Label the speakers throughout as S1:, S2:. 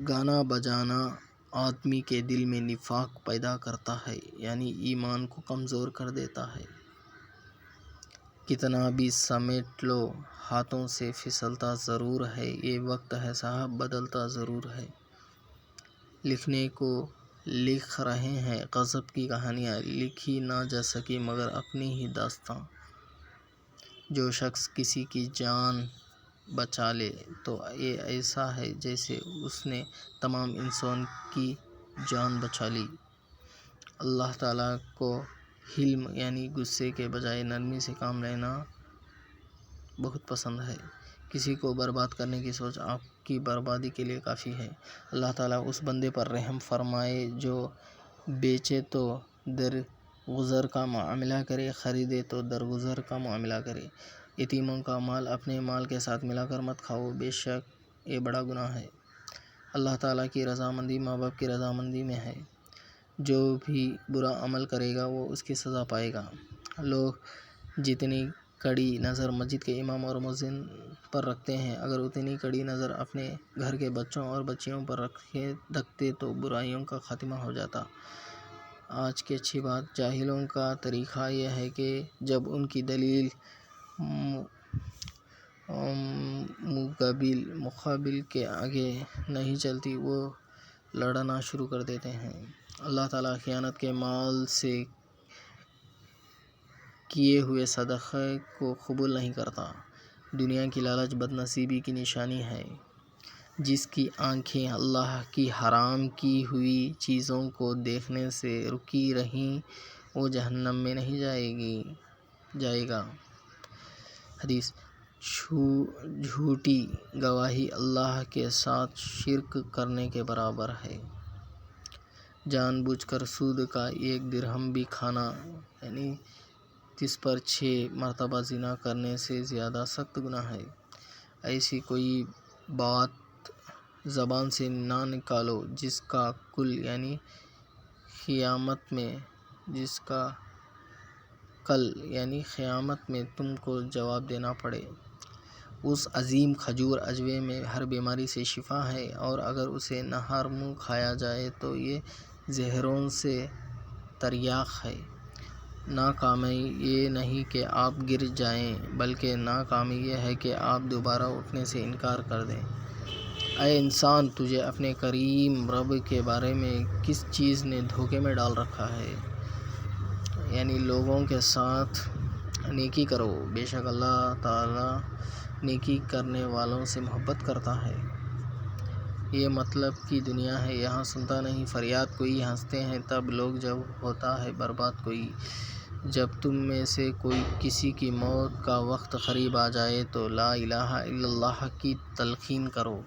S1: گانا بجانا آدمی کے دل میں نفاق پیدا کرتا ہے، یعنی ایمان کو کمزور کر دیتا ہے۔ کتنا بھی سمیٹ لو ہاتھوں سے پھسلتا ضرور ہے، یہ وقت ہے صاحب بدلتا ضرور ہے۔ لکھنے کو لکھ رہے ہیں غضب کی کہانیاں، لکھی نہ جا سکی مگر اپنی ہی داستاں۔ جو شخص کسی کی جان بچا لے تو یہ ایسا ہے جیسے اس نے تمام انسان کی جان بچا لی۔ اللہ تعالیٰ کو حلم یعنی غصے کے بجائے نرمی سے کام لینا بہت پسند ہے۔ کسی کو برباد کرنے کی سوچ آپ کی بربادی کے لیے کافی ہے۔ اللہ تعالیٰ اس بندے پر رحم فرمائے جو بیچے تو درگزر کا معاملہ کرے، خریدے تو درگزر کا معاملہ کرے۔ یتیموں کا مال اپنے مال کے ساتھ ملا کر مت کھاؤ، بے شک یہ بڑا گناہ ہے۔ اللہ تعالیٰ کی رضامندی ماں باپ کی رضامندی میں ہے۔ جو بھی برا عمل کرے گا وہ اس کی سزا پائے گا۔ لوگ جتنی کڑی نظر مسجد کے امام اور مؤذن پر رکھتے ہیں، اگر اتنی کڑی نظر اپنے گھر کے بچوں اور بچیوں پر رکھتے تو برائیوں کا خاتمہ ہو جاتا۔ آج کی اچھی بات، جاہلوں کا طریقہ یہ ہے کہ جب ان کی دلیل مقابل کے آگے نہیں چلتی وہ لڑنا شروع کر دیتے ہیں۔ اللہ تعالیٰ خیانت کے مال سے کیے ہوئے صدقے کو قبول نہیں کرتا۔ دنیا کی لالچ بد نصیبی کی نشانی ہے۔ جس کی آنکھیں اللہ کی حرام کی ہوئی چیزوں کو دیکھنے سے رکی رہیں وہ جہنم میں نہیں جائے گا۔ حدیث: جھوٹی گواہی اللہ کے ساتھ شرک کرنے کے برابر ہے۔ جان بوجھ کر سود کا 1 درہم بھی کھانا، یعنی 30 پر 6 مرتبہ زنا کرنے سے زیادہ سخت گناہ ہے۔ ایسی کوئی بات زبان سے نہ نکالو جس کا کل یعنی قیامت میں تم کو جواب دینا پڑے۔ اس عظیم کھجور عجوے میں ہر بیماری سے شفا ہے، اور اگر اسے نہ ہر منہ کھایا جائے تو یہ زہروں سے تریاق ہے۔ ناکامی یہ نہیں کہ آپ گر جائیں، بلکہ ناکامی یہ ہے کہ آپ دوبارہ اٹھنے سے انکار کر دیں۔ اے انسان، تجھے اپنے کریم رب کے بارے میں کس چیز نے دھوکے میں ڈال رکھا ہے؟ یعنی لوگوں کے ساتھ نیکی کرو، بے شک اللہ تعالیٰ نیکی کرنے والوں سے محبت کرتا ہے۔ یہ مطلب کی دنیا ہے، یہاں سنتا نہیں فریاد کوئی، ہنستے ہیں تب لوگ جب ہوتا ہے برباد کوئی۔ جب تم میں سے کوئی کسی کی موت کا وقت قریب آ جائے تو لا الہ الا اللہ کی تلقین کرو۔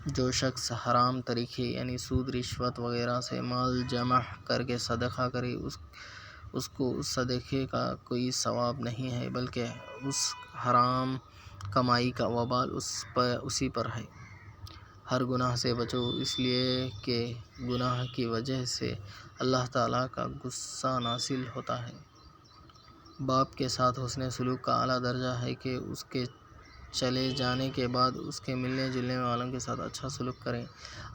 S1: جو شخص حرام طریقے یعنی سود، رشوت وغیرہ سے مال جمع کر کے صدقہ کرے اس کو اس صدقے کا کوئی ثواب نہیں ہے، بلکہ اس حرام کمائی کا وبال اسی پر ہے۔ ہر گناہ سے بچو، اس لیے کہ گناہ کی وجہ سے اللہ تعالیٰ کا غصہ نازل ہوتا ہے۔ باپ کے ساتھ حسن سلوک کا اعلیٰ درجہ ہے کہ اس کے چلے جانے کے بعد اس کے ملنے جلنے والوں کے ساتھ اچھا سلوک کریں۔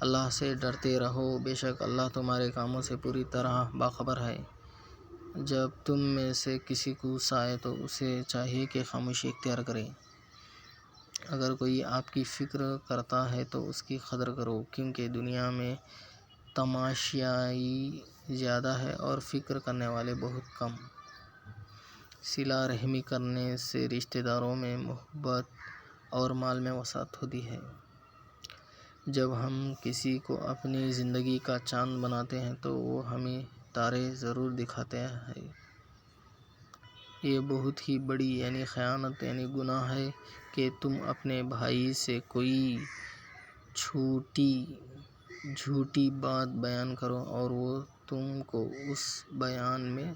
S1: اللہ سے ڈرتے رہو، بے شک اللہ تمہارے کاموں سے پوری طرح باخبر ہے۔ جب تم میں سے کسی کو غصہ آئے تو اسے چاہیے کہ خاموشی اختیار کرے۔ اگر کوئی آپ کی فکر کرتا ہے تو اس کی قدر کرو، کیونکہ دنیا میں تماشائی زیادہ ہے اور فکر کرنے والے بہت کم۔ صلہ رحمی کرنے سے رشتہ داروں میں محبت اور مال میں وسعت ہوتی ہے۔ جب ہم کسی کو اپنی زندگی کا چاند بناتے ہیں تو وہ ہمیں تارے ضرور دکھاتا ہے۔ یہ بہت ہی بڑی یعنی خیانت یعنی گناہ ہے کہ تم اپنے بھائی سے کوئی جھوٹی بات بیان کرو اور وہ تم کو اس بیان میں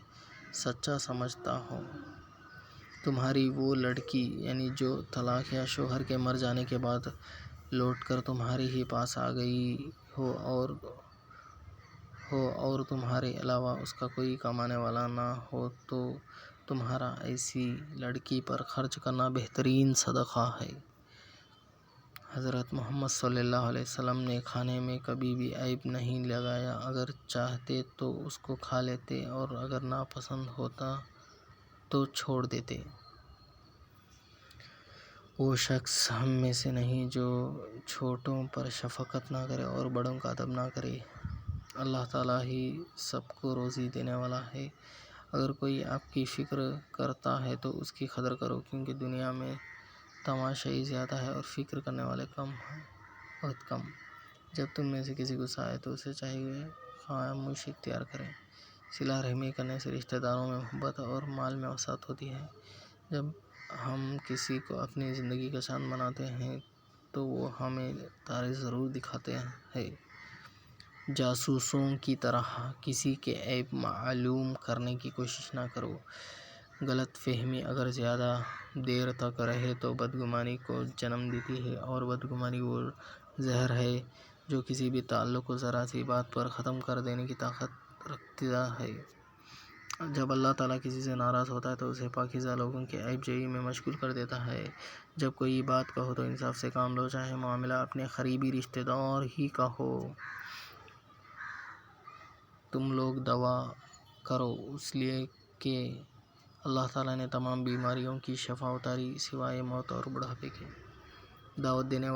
S1: سچا سمجھتا ہو۔ تمہاری وہ لڑکی یعنی جو طلاق یا شوہر کے مر جانے کے بعد لوٹ کر تمہارے ہی پاس آ گئی ہو اور تمہارے علاوہ اس کا کوئی کمانے والا نہ ہو تو تمہارا ایسی لڑکی پر خرچ کرنا بہترین صدقہ ہے۔ حضرت محمد صلی اللہ علیہ وسلم نے کھانے میں کبھی بھی عیب نہیں لگایا، اگر چاہتے تو اس کو کھا لیتے اور اگر ناپسند ہوتا تو چھوڑ دیتے۔ وہ شخص ہم میں سے نہیں جو چھوٹوں پر شفقت نہ کرے اور بڑوں کا ادب نہ کرے۔ اللہ تعالیٰ ہی سب کو روزی دینے والا ہے۔ اگر کوئی آپ کی فکر کرتا ہے تو اس کی قدر کرو، کیونکہ دنیا میں تماشائی زیادہ ہے اور فکر کرنے والے بہت کم۔ جب تم میں سے کسی غصہ آئے تو اسے چاہیے خاموشی اختیار کرے۔ صلہ رحمی کرنے سے رشتہ داروں میں محبت اور مال میں وسعت ہوتی ہے۔ جب ہم کسی کو اپنی زندگی کا چاند بناتے ہیں تو وہ ہمیں تارے ضرور دکھاتے ہیں۔ جاسوسوں کی طرح کسی کے عیب معلوم کرنے کی کوشش نہ کرو۔ غلط فہمی اگر زیادہ دیر تک رہے تو بدگمانی کو جنم دیتی ہے، اور بدگمانی وہ زہر ہے جو کسی بھی تعلق کو ذرا سی بات پر ختم کر دینے کی طاقت رکھتا ہے۔ جب اللہ تعالیٰ کسی سے ناراض ہوتا ہے تو اسے پاکیزہ لوگوں کی عیب جوئی میں مشغول کر دیتا ہے۔ جب کوئی بات کہو تو انصاف سے کام لو، چاہے معاملہ اپنے قریبی رشتہ دار ہی کا ہو۔ تم لوگ دعا کرو اس لیے کہ اللہ تعالیٰ نے تمام بیماریوں کی شفا اتاری سوائے موت اور بڑھاپے کے۔ دعوت دینے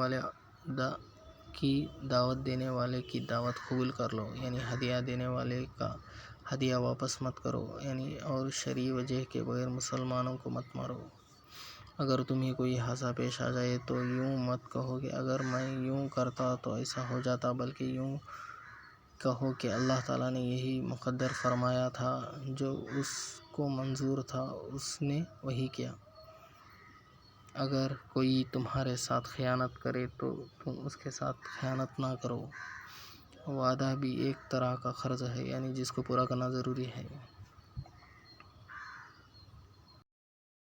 S1: والے کی دعوت قبول کر لو، یعنی ہدیہ دینے والے کا ہدیہ واپس مت کرو، یعنی اور شرعی وجہ کے بغیر مسلمانوں کو مت مارو۔ اگر تمہیں کوئی حادثہ پیش آ جائے تو یوں مت کہو کہ اگر میں یوں کرتا تو ایسا ہو جاتا، بلکہ یوں کہو کہ اللہ تعالیٰ نے یہی مقدر فرمایا تھا، جو اس کو منظور تھا اس نے وہی کیا۔ اگر کوئی تمہارے ساتھ خیانت کرے تو تم اس کے ساتھ خیانت نہ کرو۔ وعدہ بھی ایک طرح کا قرض ہے، یعنی جس کو پورا کرنا ضروری ہے۔